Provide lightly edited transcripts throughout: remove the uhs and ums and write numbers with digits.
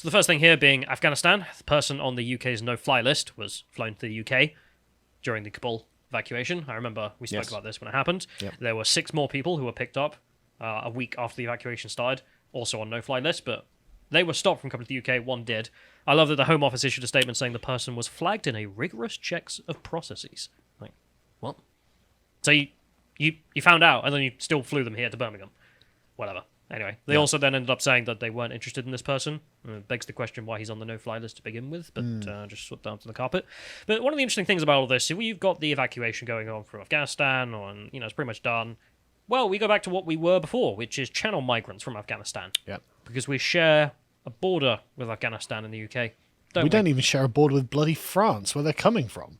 So the first thing here being Afghanistan. The person on the UK's no-fly list was flown to the UK during the Kabul evacuation. I remember we spoke about this when it happened. Yep. There were 6 more people who were picked up a week after the evacuation started, also on no-fly list, but they were stopped from coming to the UK. One did. I love that the Home Office issued a statement saying the person was flagged in a rigorous checks of processes. Like, what? So you found out, and then you still flew them here to Birmingham. Whatever. Anyway, they also then ended up saying that they weren't interested in this person. It begs the question why he's on the no-fly list to begin with, but just swept down to the carpet. But one of the interesting things about all this, you've got the evacuation going on from Afghanistan, and it's pretty much done. Well, we go back to what we were before, which is channel migrants from Afghanistan. Yep. Because we share a border with Afghanistan and the UK. We don't even share a border with bloody France, where they're coming from.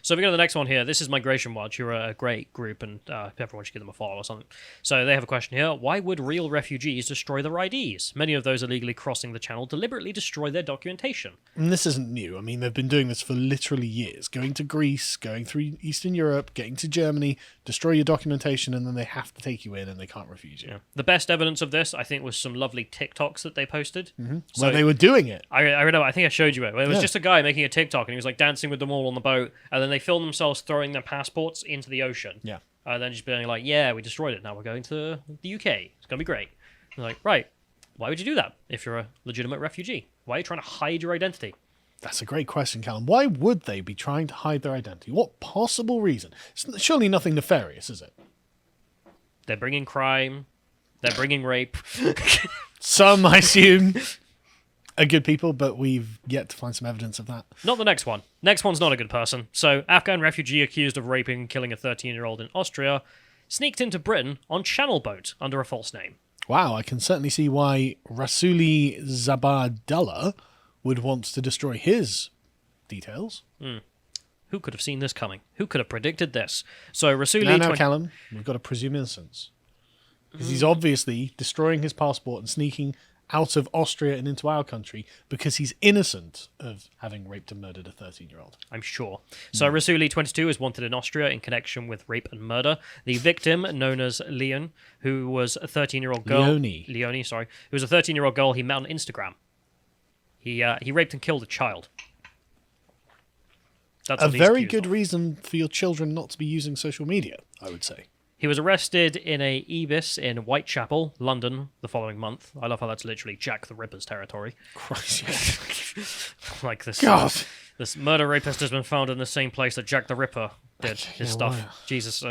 So if we go to the next one here, this is Migration Watch, who are a great group, and everyone should give them a follow or something. So they have a question here. Why would real refugees destroy their IDs? Many of those illegally crossing the channel deliberately destroy their documentation. And this isn't new. I mean, they've been doing this for literally years. Going to Greece, going through Eastern Europe, getting to Germany, destroy your documentation, and then they have to take you in and they can't refuse you. Yeah. The best evidence of this, I think, was some lovely TikToks that they posted. So, where they were doing it. I remember, I think I showed you it. It was just a guy making a TikTok, and he was like dancing with them all on the boat, and then they filmed themselves throwing their passports into the ocean. Yeah. And then just being like, yeah, we destroyed it. Now we're going to the UK. It's going to be great. And like, right. Why would you do that if you're a legitimate refugee? Why are you trying to hide your identity? That's a great question, Callum. Why would they be trying to hide their identity? What possible reason? It's surely nothing nefarious, is it? They're bringing crime. They're bringing rape. Some, I assume, are good people, but we've yet to find some evidence of that. Not the next one. Next one's not a good person. So, Afghan refugee accused of raping and killing a 13-year-old in Austria sneaked into Britain on channel boat under a false name. Wow, I can certainly see why Rasuli Zabardella would want to destroy his details. Who could have seen this coming? Who could have predicted this? So, Rasuli... Now, Callum, we've got to presume innocence. Because he's obviously destroying his passport and sneaking out of Austria and into our country because he's innocent of having raped and murdered a 13-year-old. I'm sure. So Rasuli, 22, is wanted in Austria in connection with rape and murder. The victim, known as Leon, who was a 13-year-old girl... Leonie, sorry. Who was a 13-year-old girl he met on Instagram. He raped and killed a child. That's a very good reason for your children not to be using social media, I would say. He was arrested in a Ibis in Whitechapel, London, the following month. I love how that's literally Jack the Ripper's territory. Christ. Like this. God. This murder rapist has been found in the same place that Jack the Ripper did his stuff. Wow. Jesus.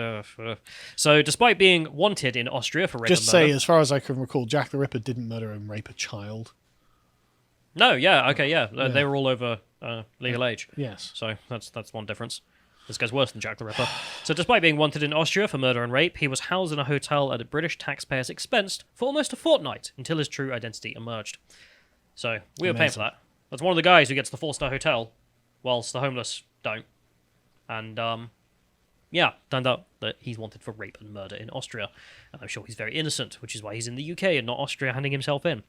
So, despite being wanted in Austria for rape and murder... as far as I can recall, Jack the Ripper didn't murder and rape a child. No, yeah, okay, yeah. They were all over legal age. Yes. So that's one difference. This guy's worse than Jack the Ripper. So despite being wanted in Austria for murder and rape, he was housed in a hotel at a British taxpayer's expense for almost a fortnight until his true identity emerged. So we were paying for that. That's one of the guys who gets the 4-star hotel, whilst the homeless don't. And, turned out that he's wanted for rape and murder in Austria. And I'm sure he's very innocent, which is why he's in the UK and not Austria handing himself in.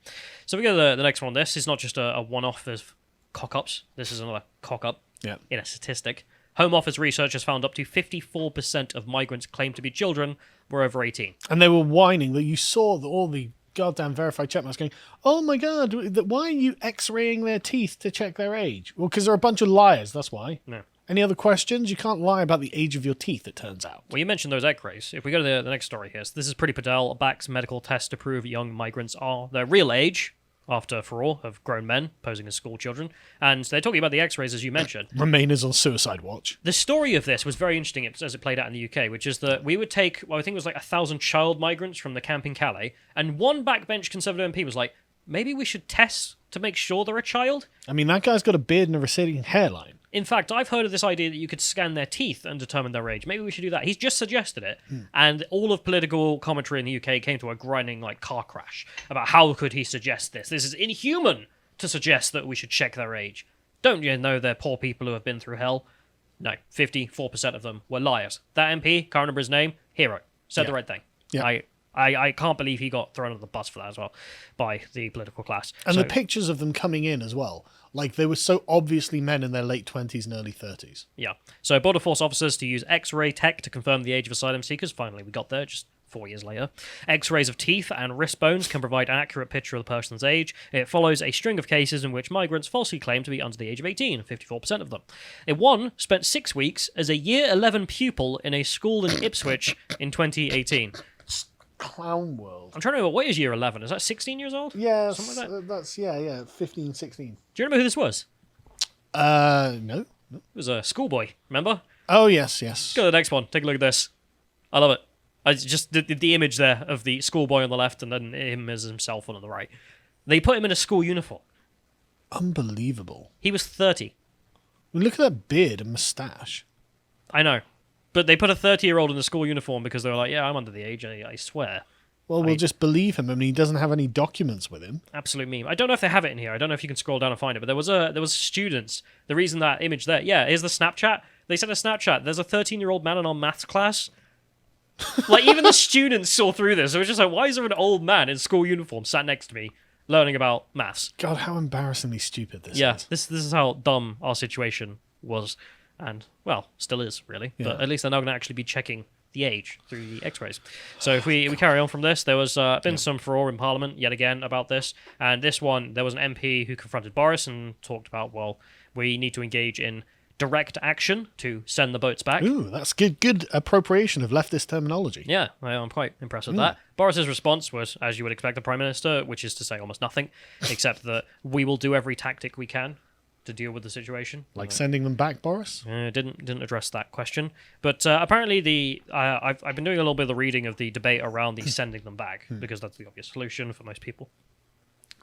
So we go to the next one. This is not just a one-off of cock-ups. This is another cock-up in a statistic. Home Office research has found up to 54% of migrants claimed to be children were over 18. And they were whining that you saw all the goddamn verified check marks going, oh my God, why are you x-raying their teeth to check their age? Well, because they're a bunch of liars, that's why. No. Any other questions? You can't lie about the age of your teeth, it turns out. Well, you mentioned those x-rays. If we go to the next story here, so this is Priti Patel backs medical tests to prove young migrants are their real age, after furore of grown men posing as school children. And they're talking about the x-rays, as you mentioned. Remainers on suicide watch. The story of this was very interesting as it played out in the UK, which is that we would take, I think it was like 1,000 child migrants from the camp in Calais, and one backbench Conservative MP was like, maybe we should test to make sure they're a child? I mean, that guy's got a beard and a receding hairline. In fact, I've heard of this idea that you could scan their teeth and determine their age. Maybe we should do that. He's just suggested it, and all of political commentary in the UK came to a grinding car crash about how could he suggest this. This is inhuman to suggest that we should check their age. Don't you know they're poor people who have been through hell? No, 54% of them were liars. That MP, can't remember his name, hero, said the right thing. Yeah. I can't believe he got thrown under the bus for that as well by the political class. And the pictures of them coming in as well. Like, they were so obviously men in their late 20s and early 30s. Yeah. So Border Force officers to use X-ray tech to confirm the age of asylum seekers. Finally, we got there. Just 4 years later. X-rays of teeth and wrist bones can provide an accurate picture of the person's age. It follows a string of cases in which migrants falsely claim to be under the age of 18, 54% of them. One spent 6 weeks as a year 11 pupil in a school in Ipswich in 2018. Clown world. I'm trying to remember, what is year 11? Is that 16 years old? Yeah, Something like that? that's, yeah, 15, 16. Do you remember who this was? No. It was a schoolboy, remember? Oh, yes. Go to the next one. Take a look at this. I love it. I just the image there of the schoolboy on the left and then him as himself on the right. They put him in a school uniform. Unbelievable. He was 30. Look at that beard and moustache. I know. But they put a 30-year-old in a school uniform because they were like, yeah, I'm under the age, I swear. Well, we'll just believe him. I mean, he doesn't have any documents with him. Absolute meme. I don't know if they have it in here. I don't know if you can scroll down and find it, but there was students. The reason that image there, yeah, here's the Snapchat. They sent a Snapchat. There's a 13-year-old man in our maths class. Like, even the students saw through this. It was just like, why is there an old man in school uniform sat next to me learning about maths? God, how embarrassingly stupid this Yeah, is. this is how dumb our situation was. And, well, still is, really. Yeah. But at least they're now going to actually be checking the age through the x-rays. So if we carry on from this, there was been some furore in Parliament, yet again, about this. And this one, there was an MP who confronted Boris and talked about, well, we need to engage in direct action to send the boats back. Ooh, that's good appropriation of leftist terminology. Yeah, I'm quite impressed with that. Boris's response was, as you would expect the Prime Minister, which is to say almost nothing, except that we will do every tactic we can to deal with the situation. Like sending them back, Boris? Didn't address that question. But apparently I've been doing a little bit of the reading of the debate around the sending them back, because that's the obvious solution for most people.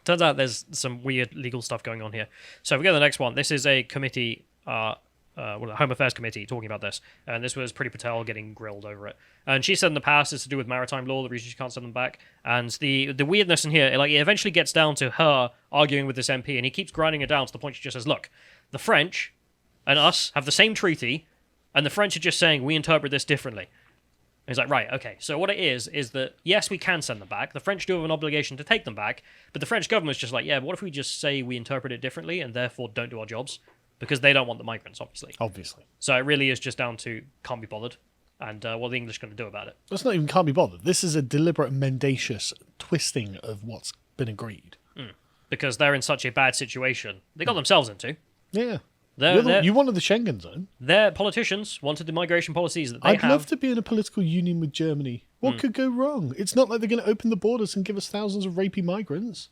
Turns out there's some weird legal stuff going on here. So if we go to the next one, this is a committee... the Home Affairs Committee talking about this, and this was Priti Patel getting grilled over it. And she said in the past it's to do with maritime law, the reason she can't send them back. And the weirdness in here, it eventually gets down to her arguing with this MP, and he keeps grinding it down to the point she just says, look, the French and us have the same treaty, and the French are just saying we interpret this differently. And he's like, right, okay, so what it is that, yes, we can send them back. The French do have an obligation to take them back, but the French government's just like, yeah, but what if we just say we interpret it differently and therefore don't do our jobs? Because they don't want the migrants, obviously. So it really is just down to can't be bothered, and what are the English going to do about it? That's not even can't be bothered. This is a deliberate, mendacious twisting of what's been agreed. Because they're in such a bad situation. They got themselves into. Yeah. They're, you wanted the Schengen zone. Their politicians wanted the migration policies that they I'd have. love to be in a political union with Germany. What could go wrong? It's not like they're going to open the borders and give us thousands of rapey migrants.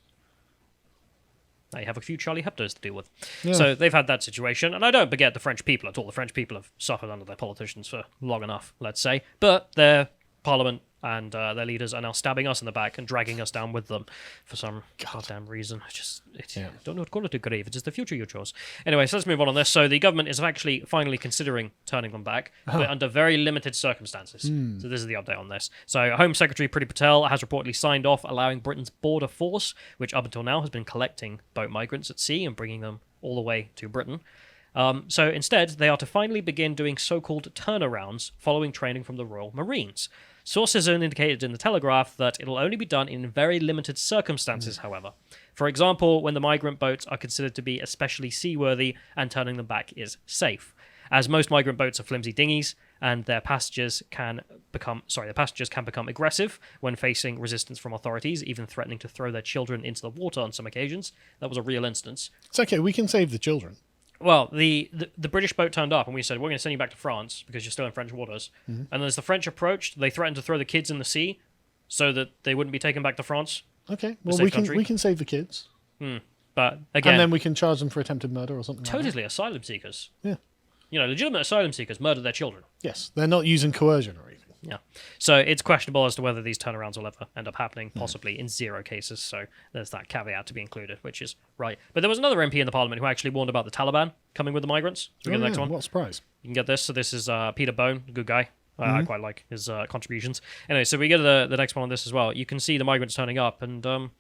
They have a few Charlie Hebdos to deal with. Yeah. So they've had that situation, and I don't forget the French people at all. The French people have suffered under their politicians for long enough, let's say. But their parliament and their leaders are now stabbing us in the back and dragging us down with them for some goddamn reason. I don't know what to call it, to grieve. It is the future you chose. Anyway, so let's move on this. So the government is actually finally considering turning them back, but under very limited circumstances. So this is the update on this. So Home Secretary Priti Patel has reportedly signed off allowing Britain's border force, which up until now has been collecting boat migrants at sea and bringing them all the way to Britain. So instead, they are to finally begin doing so-called turnarounds following training from the Royal Marines. Sources have indicated in the Telegraph that it'll only be done in very limited circumstances, however. For example, when the migrant boats are considered to be especially seaworthy and turning them back is safe. As most migrant boats are flimsy dinghies, and their passengers can become aggressive when facing resistance from authorities, even threatening to throw their children into the water on some occasions. That was a real instance. It's okay, we can save the children. Well, the British boat turned up and we said, we're going to send you back to France because you're still in French waters. And as the French approached, they threatened to throw the kids in the sea so that they wouldn't be taken back to France. Okay, well, we can save the kids. But again... And then we can charge them for attempted murder or something like that. Totally, asylum seekers. Yeah. You know, legitimate asylum seekers murder their children. Yes, they're not using coercion or anything. Yeah. So it's questionable as to whether these turnarounds will ever end up happening, possibly in 0 cases. So there's that caveat to be included, which is right. But there was another MP in the Parliament who actually warned about the Taliban coming with the migrants. So we get the next one. What a surprise. You can get this. So this is Peter Bone, good guy. I quite like his contributions. Anyway, so we get the next one on this as well. You can see the migrants turning up, and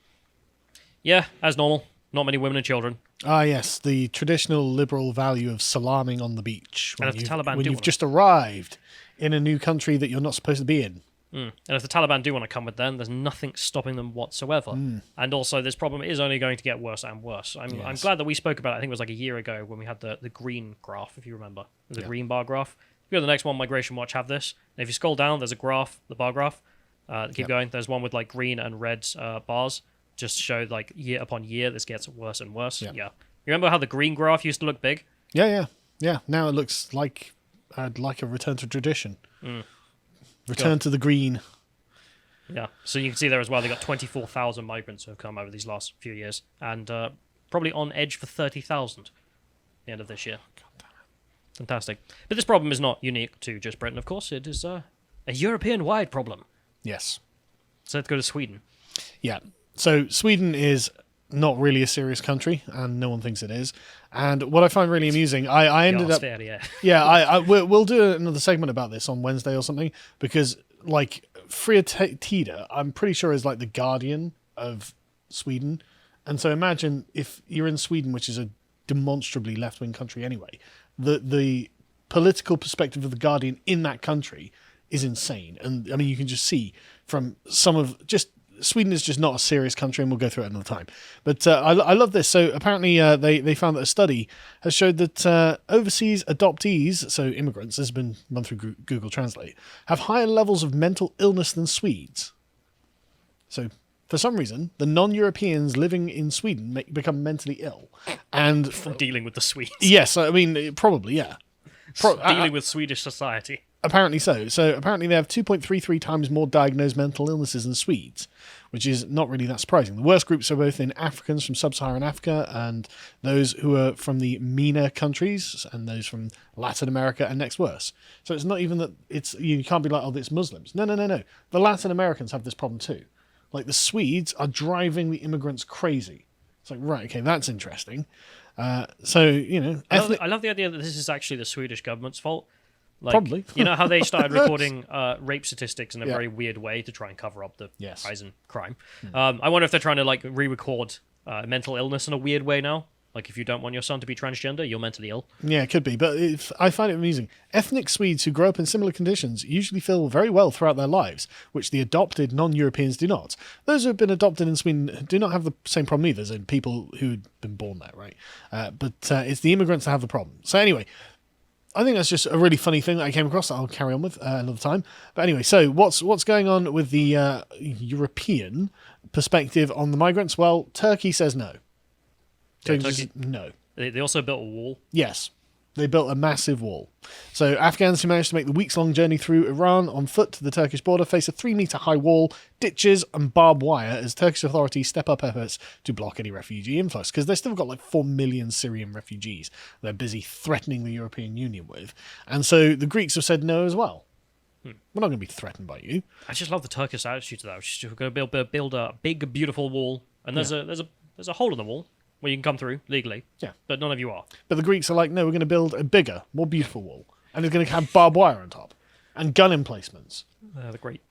yeah, as normal, not many women and children. Ah, yes, the traditional liberal value of salaaming on the beach And if the Taliban you've just arrived in a new country that you're not supposed to be in. And if the Taliban do want to come with them, there's nothing stopping them whatsoever. And also, this problem is only going to get worse and worse. I'm glad that we spoke about it. I think it was like a year ago when we had the green graph, if you remember. The green bar graph. If you go to the next one, Migration Watch have this. And if you scroll down, there's a graph, the bar graph. Keep going. There's one with like green and red bars. Just show like year upon year, this gets worse and worse. Yeah. You remember how the green graph used to look big? Yeah. Now it looks like a return to tradition. Return to the green. Yeah. So you can see there as well. They got 24,000 migrants who have come over these last few years, and probably on edge for 30,000 at the end of this year. God damn it. Fantastic. But this problem is not unique to just Britain, of course. It is a European-wide problem. Yes. So let's go to Sweden. Yeah. So Sweden is not really a serious country, and no one thinks it is. And what I find really amusing, I ended up... we'll do another segment about this on Wednesday or something, because, like, Fria Tida, I'm pretty sure is, like, the guardian of Sweden. And so imagine if you're in Sweden, which is a demonstrably left-wing country anyway, the political perspective of the guardian in that country is insane. And, I mean, you can just see from some of... Sweden is just not a serious country, and we'll go through it another time. But I love this. So apparently they found that a study has showed that overseas adoptees, so immigrants, this has been run through Google Translate, have higher levels of mental illness than Swedes. So for some reason, the non-Europeans living in Sweden become mentally ill. And from dealing with the Swedes. Yes, I mean, probably, yeah. Dealing with Swedish society. Apparently so. So apparently they have 2.33 times more diagnosed mental illnesses than Swedes, which is not really that surprising. The worst groups are both in Africans from sub-Saharan Africa and those who are from the MENA countries and those from Latin America, and next worse. So it's not even that you can't be like, oh, it's Muslims. No. The Latin Americans have this problem too. Like the Swedes are driving the immigrants crazy. It's like, right, okay, that's interesting. So, you know... I love the idea that this is actually the Swedish government's fault. Like, probably. You know how they started recording rape statistics in a very weird way to try and cover up the rise in crime? I wonder if they're trying to like re-record mental illness in a weird way now. Like if you don't want your son to be transgender, you're mentally ill. Yeah, it could be. But I find it amusing. Ethnic Swedes who grow up in similar conditions usually feel very well throughout their lives, which the adopted non-Europeans do not. Those who have been adopted in Sweden do not have the same problem either, as in people who'd been born there, right? But it's the immigrants that have the problem. So anyway... I think that's just a really funny thing that I came across that I'll carry on with another time. But anyway, so what's going on with the European perspective on the migrants? Well, Turkey says no. Turkey, no. They also built a wall. Yes. They built a massive wall. So Afghans who managed to make the weeks-long journey through Iran on foot to the Turkish border face a 3-metre-high wall, ditches and barbed wire as Turkish authorities step up efforts to block any refugee influx, because they've still got like 4 million Syrian refugees they're busy threatening the European Union with. And so the Greeks have said no as well. We're not going to be threatened by you. I just love the Turkish attitude to that. We're going to build a big, beautiful wall, and there's a hole in the wall where you can come through legally. Yeah. But none of you are. But the Greeks are like, no, we're going to build a bigger, more beautiful wall. And it's going to have barbed wire on top. And gun emplacements.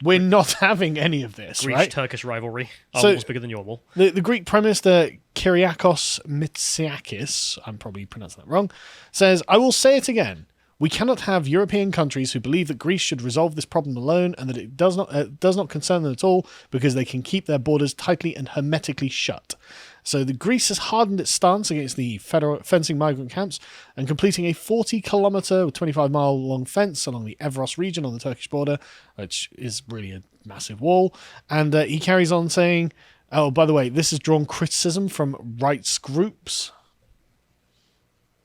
We're not having any of this, right? Greek-Turkish rivalry. Our wall's bigger than your wall. The Greek Prime Minister Kyriakos Mitsotakis, I'm probably pronouncing that wrong, says, I will say it again. We cannot have European countries who believe that Greece should resolve this problem alone and that it does not concern them at all because they can keep their borders tightly and hermetically shut. So the Greece has hardened its stance against the fencing migrant camps and completing a 40-kilometre, 25-mile-long fence along the Evros region on the Turkish border, which is really a massive wall. And he carries on saying, oh, by the way, this has drawn criticism from rights groups.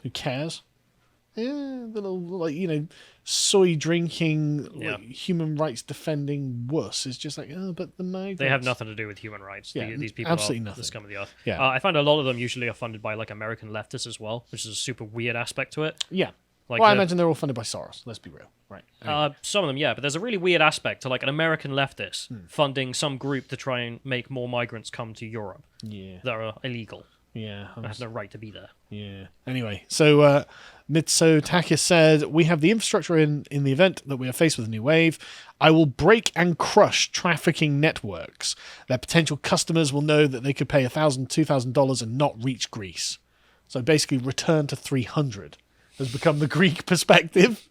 Who cares? Yeah, the little, soy drinking, human rights defending wuss is just like, oh, but the migrants. They have nothing to do with human rights. Yeah, these people absolutely are nothing. the scum of the earth. Yeah. I find a lot of them usually are funded by like American leftists as well, which is a super weird aspect to it. Yeah. Like I imagine they're all funded by Soros. Let's be real. Right. Anyway. Some of them, yeah, but there's a really weird aspect to like an American leftist funding some group to try and make more migrants come to Europe. Yeah. That are illegal. Yeah. They have no right to be there. Yeah. Anyway, so Mitsotakis said, we have the infrastructure in the event that we are faced with a new wave. I will break and crush trafficking networks. Their potential customers will know that they could pay $1,000, $2,000 and not reach Greece. So basically return to 300 has become the Greek perspective.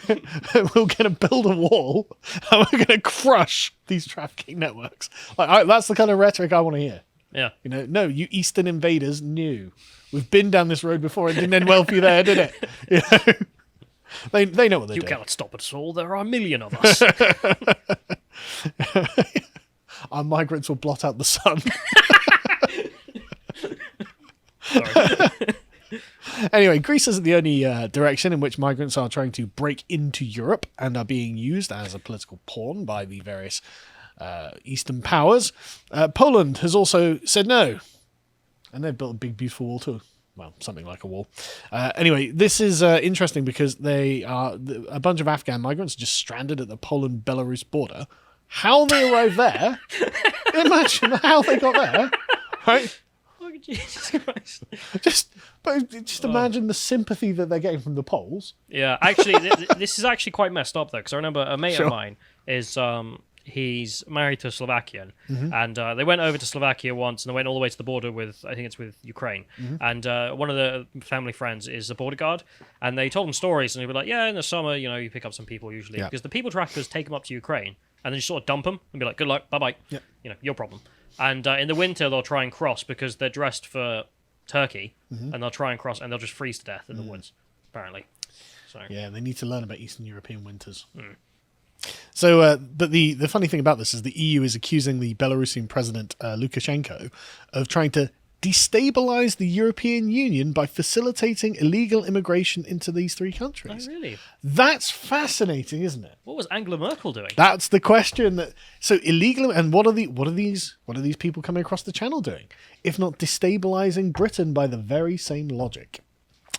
We're going to build a wall and we're going to crush these trafficking networks. That's the kind of rhetoric I want to hear. Yeah. No, you Eastern invaders knew. We've been down this road before. It didn't end well for you there, did it? They know what they're doing. You cannot stop us all. There are a million of us. Our migrants will blot out the sun. Sorry. Anyway, Greece isn't the only direction in which migrants are trying to break into Europe and are being used as a political pawn by the various Eastern powers. Poland has also said no. And they've built a big, beautiful wall too. Well, something like a wall. Anyway, this is interesting because a bunch of Afghan migrants are just stranded at the Poland-Belarus border. How they arrived there? Imagine how they got there, right? Oh, Jesus Christ. Just imagine the sympathy that they're getting from the Poles. Yeah, actually, this is actually quite messed up, though, because I remember a mate of mine is... he's married to a Slovakian, and they went over to Slovakia once, and they went all the way to the border with, I think it's with Ukraine. And one of the family friends is a border guard, and they told him stories, and they were like, yeah, in the summer, you pick up some people usually, because the people trackers take them up to Ukraine, and then just sort of dump them, and be like, good luck, bye-bye, your problem. And in the winter, they'll try and cross, because they're dressed for Turkey, and they'll try and cross, and they'll just freeze to death in the woods, apparently. So. Yeah, they need to learn about Eastern European winters. So, but the funny thing about this is the EU is accusing the Belarusian president Lukashenko of trying to destabilize the European Union by facilitating illegal immigration into these three countries. Oh, really? That's fascinating, isn't it? What was Angela Merkel doing? That's the question. So illegal, and what are these people coming across the channel doing? If not destabilizing Britain by the very same logic.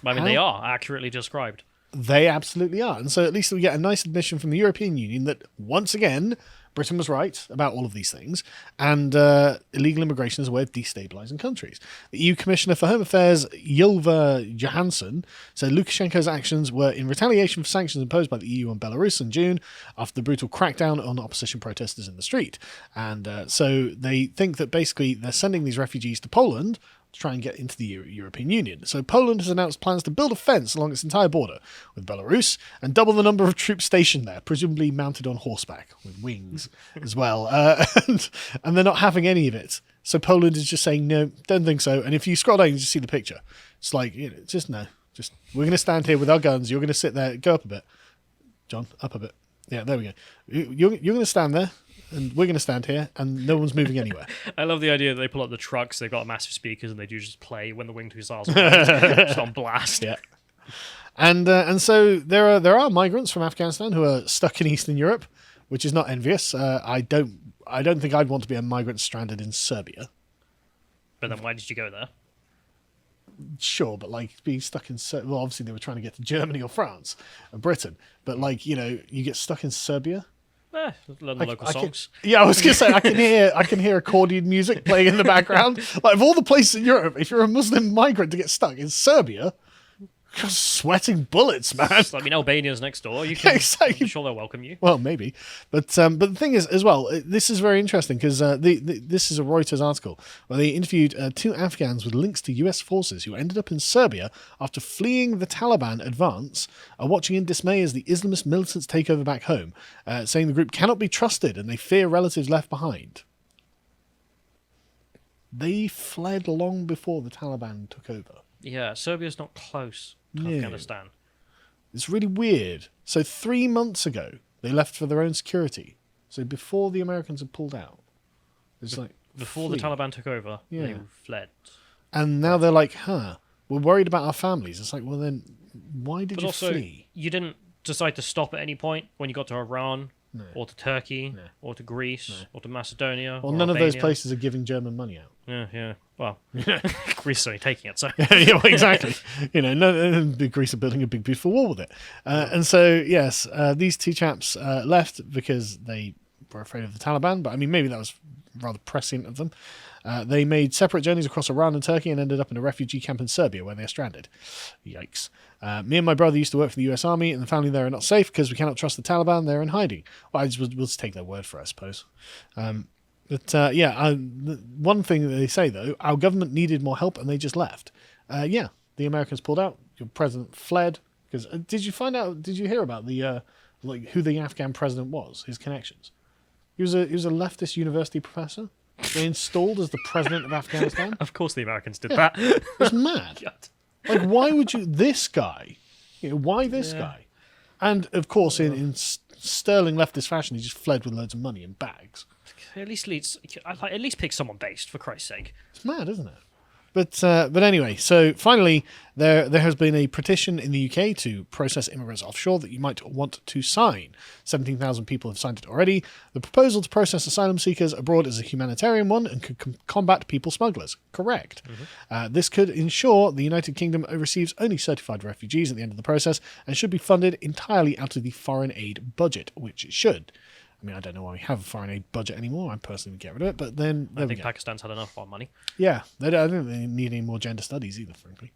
I mean, they are accurately described. They absolutely are. And so at least we get a nice admission from the European Union that, once again, Britain was right about all of these things, and illegal immigration is a way of destabilising countries. The EU Commissioner for Home Affairs, Ylva Johansson, said Lukashenko's actions were in retaliation for sanctions imposed by the EU on Belarus in June after the brutal crackdown on opposition protesters in the street. And so they think that basically they're sending these refugees to Poland to try and get into the European Union. So Poland has announced plans to build a fence along its entire border with Belarus and double the number of troops stationed there, presumably mounted on horseback with wings as well. And they're not having any of it. So Poland is just saying, no, don't think so. And if you scroll down, you just see the picture. It's like, just no. Just we're going to stand here with our guns. You're going to sit there. Go up a bit. John, up a bit. Yeah, there we go. You're going to stand there. And we're going to stand here, and no one's moving anywhere. I love the idea that they pull up the trucks, they've got massive speakers, and they do just play when the Winged Hussars are just on blast. Yeah. And so there are migrants from Afghanistan who are stuck in Eastern Europe, which is not envious. I don't think I'd want to be a migrant stranded in Serbia. But then why did you go there? Sure, but being stuck in Serbia, well, obviously they were trying to get to Germany or France or Britain, but you get stuck in Serbia. Learn the local songs. I was going to say I can hear accordion music playing in the background. Of all the places in Europe, if you're a Muslim migrant to get stuck in Serbia, you're sweating bullets, man. Albania's next door. You can, exactly. I'm sure they'll welcome you. Well, maybe, but the thing is, as well, this is very interesting because this is a Reuters article where they interviewed 2 Afghans with links to U.S. forces who ended up in Serbia after fleeing the Taliban advance, are watching in dismay as the Islamist militants take over back home, saying the group cannot be trusted and they fear relatives left behind. They fled long before the Taliban took over. Yeah, Serbia's not close to Afghanistan. It's really weird. So 3 months ago, they left for their own security. So before the Americans had pulled out. It's before the Taliban took over, they fled. And now they're like, we're worried about our families. It's like, well then, why did you flee? You didn't decide to stop at any point when you got to Iran, or to Turkey, or to Greece, or to Macedonia. Well, none of those places are giving German money out. Yeah. Well, Greece is only taking it, so. Yeah, well, exactly. Greece are building a big, beautiful wall with it. And so, yes, these 2 chaps left because they were afraid of the Taliban, but I mean, maybe that was rather prescient of them. They made separate journeys across Iran and Turkey and ended up in a refugee camp in Serbia where they are stranded. Yikes. Me and my brother used to work for the US Army, and the family there are not safe because we cannot trust the Taliban. They're in hiding. Well, we'll just take their word for it, I suppose. One thing that they say, though, our government needed more help and they just left. The Americans pulled out. Your president fled. Because did you hear about the who the Afghan president was, his connections? He was a leftist university professor. They installed as the president of Afghanistan. Of course the Americans did that. It's mad. Why would you... This guy. Why this guy? And, of course, in sterling leftist fashion, he just fled with loads of money in bags. At least pick someone based, for Christ's sake. It's mad, isn't it? But anyway, so finally, there has been a petition in the UK to process immigrants offshore that you might want to sign. 17,000 people have signed it already. The proposal to process asylum seekers abroad is a humanitarian one and could combat people smugglers. Correct. This could ensure the United Kingdom receives only certified refugees at the end of the process and should be funded entirely out of the foreign aid budget, which it should. I mean, I don't know why we have a foreign aid budget anymore. I personally would get rid of it, but then I think Pakistan's had enough of our money. Yeah, I don't think they need any more gender studies either, frankly.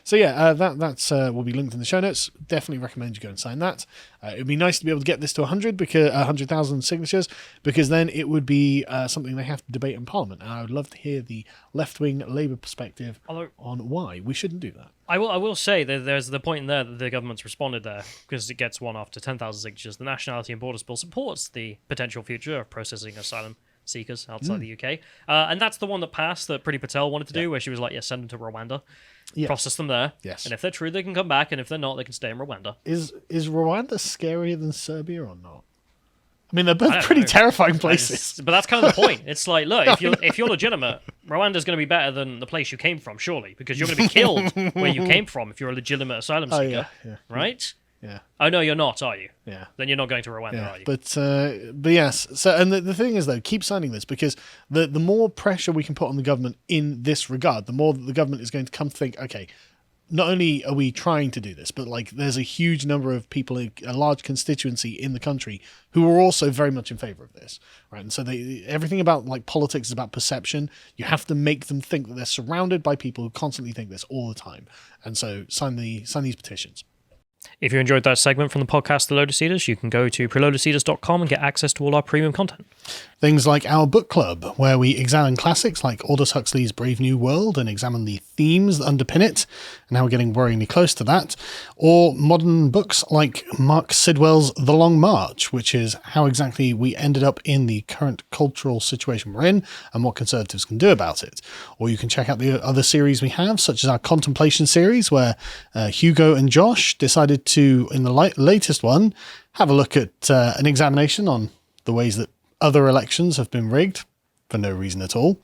So yeah, that's will be linked in the show notes. Definitely recommend you go and sign that. It would be nice to be able to get this to 100,000 signatures, because then it would be something they have to debate in Parliament. And I would love to hear the left-wing Labour perspective on why we shouldn't do that. I will say that there's the point in there that the government's responded there, because it gets one after 10,000 signatures. The Nationality and Borders Bill supports the potential future of processing asylum seekers outside the UK. And that's the one that passed that Priti Patel wanted to do, where she was like, send them to Rwanda. Yes. Process them there. Yes. And if they're true, they can come back, and if they're not, they can stay in Rwanda. Is Rwanda scarier than Serbia or not? I mean, they're both pretty terrifying places. But that's kind of the point. It's like, look, if you're legitimate, Rwanda's going to be better than the place you came from, surely, because you're going to be killed where you came from if you're a legitimate asylum seeker, right? Yeah. Oh no, you're not, are you? Yeah. Then you're not going to Rwanda, are you? But yes. So, and the thing is, though, keep signing this, because the more pressure we can put on the government in this regard, the more that the government is going to come to think, okay, not only are we trying to do this, but like there's a huge number of people, a large constituency in the country who are also very much in favor of this, right? And so everything about like politics is about perception. You have to make them think that they're surrounded by people who constantly think this all the time. And so sign these petitions. If you enjoyed that segment from the podcast, The Lotus Eaters, you can go to prelotuseaters.com and get access to all our premium content. Things like our book club, where we examine classics like Aldous Huxley's Brave New World and examine the themes that underpin it, and now we're getting worryingly close to that, or modern books like Mark Sidwell's The Long March, which is how exactly we ended up in the current cultural situation we're in and what conservatives can do about it. Or you can check out the other series we have, such as our Contemplation series, where Hugo and Josh decided to, in the latest one, have a look at an examination on the ways that other elections have been rigged for no reason at all.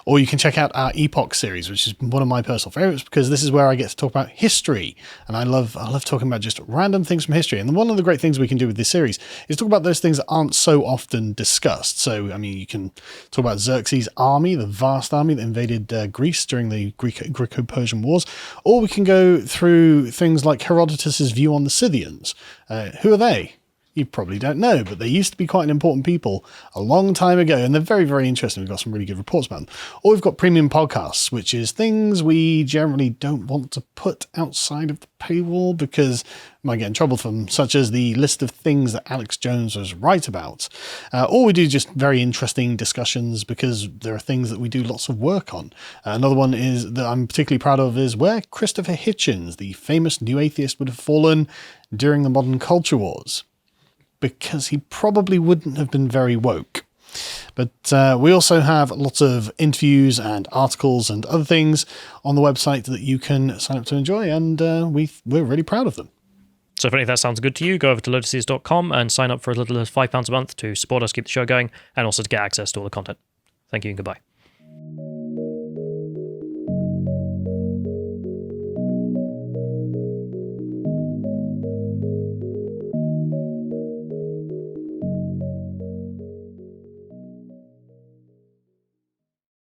Or you can check out our Epoch series, which is one of my personal favorites, because this is where I get to talk about history. And I love talking about just random things from history. And one of the great things we can do with this series is talk about those things that aren't so often discussed. So, I mean, you can talk about Xerxes' army, the vast army that invaded Greece during the Greco-Persian Wars. Or we can go through things like Herodotus' view on the Scythians. Who are they? You probably don't know, but they used to be quite an important people a long time ago, and they're very, very interesting. We've got some really good reports about them. Or we've got premium podcasts, which is things we generally don't want to put outside of the paywall because we might get in trouble from, such as the list of things that Alex Jones was right about. Or we do just very interesting discussions because there are things that we do lots of work on. Another one is that I'm particularly proud of is where Christopher Hitchens, the famous new atheist, would have fallen during the modern culture wars, because he probably wouldn't have been very woke. But we also have lots of interviews and articles and other things on the website that you can sign up to enjoy, and we're really proud of them. So if any of that sounds good to you, go over to lotuseaters.com and sign up for as little as £5 a month to support us, keep the show going, and also to get access to all the content. Thank you and goodbye.